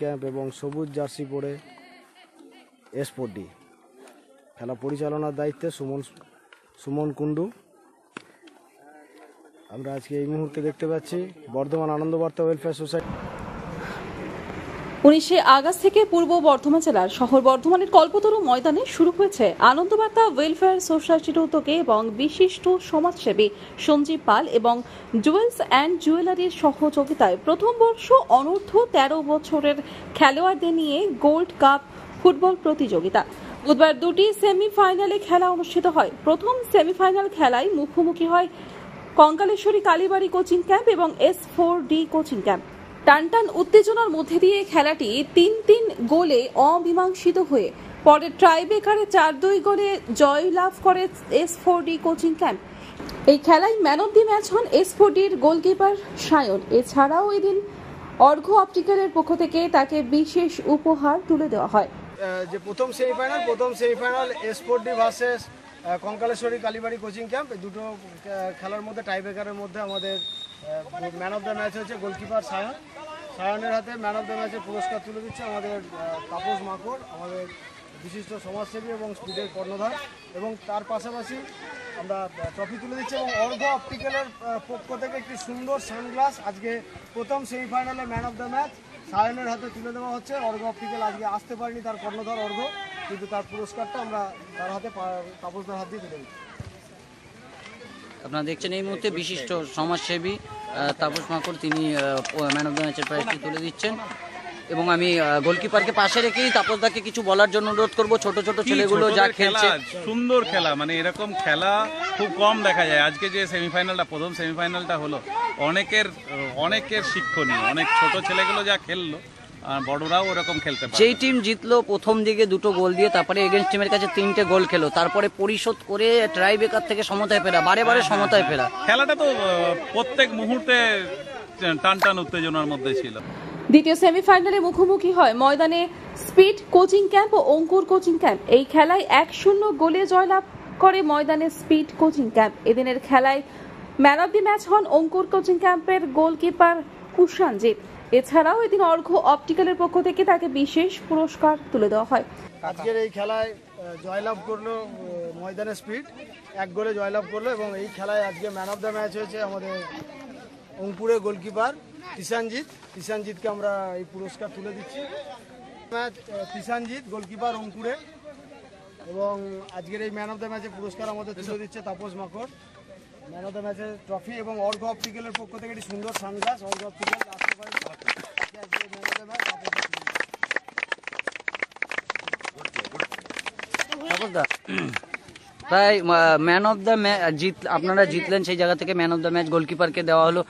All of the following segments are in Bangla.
ক্যাম্প এবং সবুজ জার্সি পরে এসপোর্টি খেলা পরিচালনার দায়িত্বে সুমন কুণ্ডু। আমরা আজকে এই মুহূর্তে দেখতে পাচ্ছি Bardhaman Anandabarta welfare society. 19 August থেকে পূর্ব বর্ধমান জেলার শহর বর্ধমানের কল্পতরু ময়দানে শুরু হয়েছে আনন্দবার্তা ওয়েলফেয়ার সোসাইটির উদ্যোগে এবং বিশিষ্ট সমাজসেবী সঞ্জীব পাল এবং জুয়েলস অ্যান্ড জুয়েলারির সহযোগিতায় প্রথম বর্ষ অনূর্ধ্ব 13 বছরের খেলোয়াড়দের নিয়ে গোল্ড কাপ ফুটবল প্রতিযোগিতা। বুধবার দুটি সেমিফাইনালে খেলা অনুষ্ঠিত হয়। প্রথম সেমিফাইনাল খেলায় মুখোমুখি হয় কঙ্কালেশ্বরী কালীবাড়ি কোচিং ক্যাম্প এবং S4D কোচিং ক্যাম্প। টানটান উত্তেজনার মধ্যে দিয়ে খেলাটি 3-3 গোলে অমীমাংসিত হয়ে পরে ট্রাইব্রেকারে 4-2 গোলে জয়লাভ করে S4D কোচিং ক্যাম্প। এই খেলায় ম্যান অব দি ম্যাচ হন S4Dর গোলকিপার সায়ন। এছাড়াও এদিন অর্ঘ্য অপটিক্যালের পক্ষ থেকে তাকে বিশেষ উপহার তুলে দেওয়া হয়। যে প্রথম সেমিফাইনাল S4D ভার্সেস কঙ্কালেশ্বরী কালীবাড়ি কোচিং ক্যাম্প, এই দুটো খেলার মধ্যে টাইব্রেকারের মধ্যে আমাদের ম্যান অফ দ্য ম্যাচ হচ্ছে গোলকিপার সায়নের হাতে ম্যান অফ দ্য ম্যাচের পুরস্কার তুলে দিচ্ছে আমাদের তাপস মাকড়, আমাদের বিশিষ্ট সমাজসেবী এবং স্পিডের কর্ণধার, এবং তার পাশাপাশি আমরা ট্রফি তুলে দিচ্ছি। এবং অর্ঘ্য অপটিক্যালের পক্ষ থেকে একটি সুন্দর সানগ্লাস আজকে প্রথম সেমিফাইনালে ম্যান অফ দ্য ম্যাচ সায়নের হাতে তুলে দেওয়া হচ্ছে। অর্ঘ্য অপটিক্যাল আজকে আসতে পারেনি, তার কর্ণধার অর্ঘ্য, কিন্তু তার পুরস্কারটা আমরা তার হাতে তাপসদার হাত দিয়ে তুলে দিচ্ছি। আপনারা দেখছেন এই মুহূর্তে বিশিষ্ট সমাজসেবী তাপস মাকড় তিনি ম্যান অফ দ্য ম্যাচের প্রাইজটি তুলে দিচ্ছেন। এবং আমি গোলকিপারকে পাশে রেখেই তাপসদাকে কিছু বলার জন্য অনুরোধ করব। ছোট ছোট ছেলেগুলো যা খেলছে, সুন্দর খেলা, মানে এরকম খেলা খুব কম দেখা যায়। আজকে যে সেমিফাইনালটা, প্রথম সেমিফাইনালটা হলো, অনেকের শিক্ষণীয়। অনেক ছোট ছেলেগুলো যা খেললো, বড়রাও ওরকম খেলতে পারে। যেই টিম জিতলো প্রথম দিকে 2টো গোল দিয়ে, তারপরে এগেন্স্ট টিমের কাছে 3টে গোল খেলো, তারপরে পরিশোধ করে ট্রাইব্রেকার থেকে সমতায় ফেরা, বারে সমতায় ফেরা। খেলাটা তো প্রত্যেক মুহূর্তে টান উত্তেজনার মধ্যে ছিল। দ্বিতীয় সেমিফাইনালে মুখোমুখি হয় ময়দানে স্পিড কোচিং ক্যাম্প ও অঙ্কুর কোচিং ক্যাম্প। এই খেলায় 1-0 গোলে জয়লাভ করে ময়দানে স্পিড কোচিং ক্যাম্প। এদিনের খেলায় ম্যান অব দি ম্যাচ হন অঙ্কুর কোচিং ক্যাম্পের গোলকিপার কুশানজিৎ। এছাড়াও এদিন অর্ঘ্য অপটিক্যালের পক্ষ থেকে তাকে বিশেষ পুরস্কার তুলে দেওয়া হয়। আজকের এই খেলায় জয়লাভ করলো ময়দানে স্পিড, 1 গোলে জয়লাভ করলো। এবং এই খেলায় আজকে ম্যান অফ দ্য ম্যাচ হয়েছে আমাদের অঙ্কুরের গোলকিপার কিষানজিৎকে আমরা এই পুরস্কার তুলে দিচ্ছি। ম্যাচ কিষানজিৎ গোলকিপার অঙ্কুরে, এবং আজকের এই ম্যান অফ দ্য ম্যাচের পুরস্কার আমাদের তুলে দিচ্ছে তাপস মাকড়। ম্যান অফ দ্য ম্যাচের ট্রফি এবং অর্ঘ্য অপটিক্যালের পক্ষ থেকে একটি সুন্দর সানগ্লাস। অর্ঘ্য অপটিক্যাল আসতে পারে প্রায় ম্যান অফ দ্য ম্যাচ আপনারা জিতলেন, সেই জায়গা থেকে ম্যান অফ দ্য ম্যাচ গোলকিপারকে দেওয়া হলো।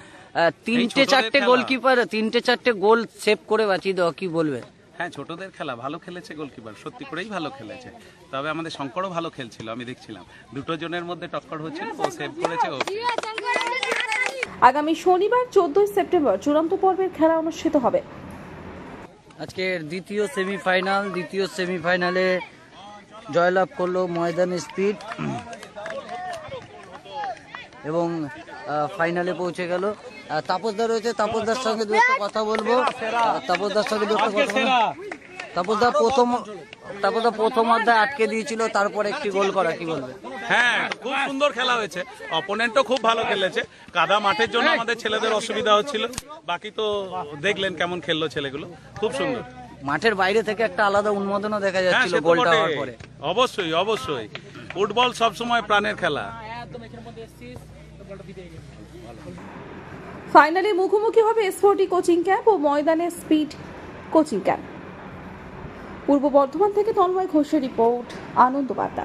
3-4টে গোলকিপার 3-4টে গোল সেভ করে বাঁচিয়ে দেওয়া, কি বলবে? হ্যাঁ, ছোটদের খেলা ভালো খেলেছে গোলকিপার, সত্যি করেই ভালো খেলেছে। তবে আমাদের শঙ্করও ভালো খেলছিল, আমি দেখছিলাম 2টো জনের মধ্যে টক্কর হচ্ছিল, ও সেভ করেছে। আগামী শনিবার 14 সেপ্টেম্বর চূড়ান্ত পর্বের খেলা অনুষ্ঠিত হবে। আজকের দ্বিতীয় সেমিফাইনালে জয়লাভ করলো ময়দানে স্পিড এবং ফাইনালে পৌঁছে গেল। তাপসদা রয়েছে, তাপসদার সঙ্গে দু একটা কথা বলবো। তাপসদা প্রথম অধ্যায় আটকে দিয়েছিল, তারপরে একটি গোল করা, কি বলবে? হ্যাঁ, খুব সুন্দর খেলা হয়েছে। অপোনেন্টও খুব ভালো খেলেছে। কাদা মাঠের জন্য আমাদের ছেলেদের অসুবিধা হচ্ছিল, বাকি তো দেখলেন কেমন খেললো ছেলেগুলো, খুব সুন্দর। মাঠের বাইরে থেকে একটা আলাদা উন্মাদনা দেখা যাচ্ছিল গোলটা হওয়ার পরে। অবশ্যই ফুটবল সবসময় প্রাণের খেলা। ফাইনালে মুখোমুখি হবে S4D কোচিং ক্যাম্প ও ময়দানে স্পিড কোচিং ক্যাম্প। পূর্ব বর্ধমান থেকে তন্ময় ঘোষের রিপোর্ট, আনন্দবার্তা।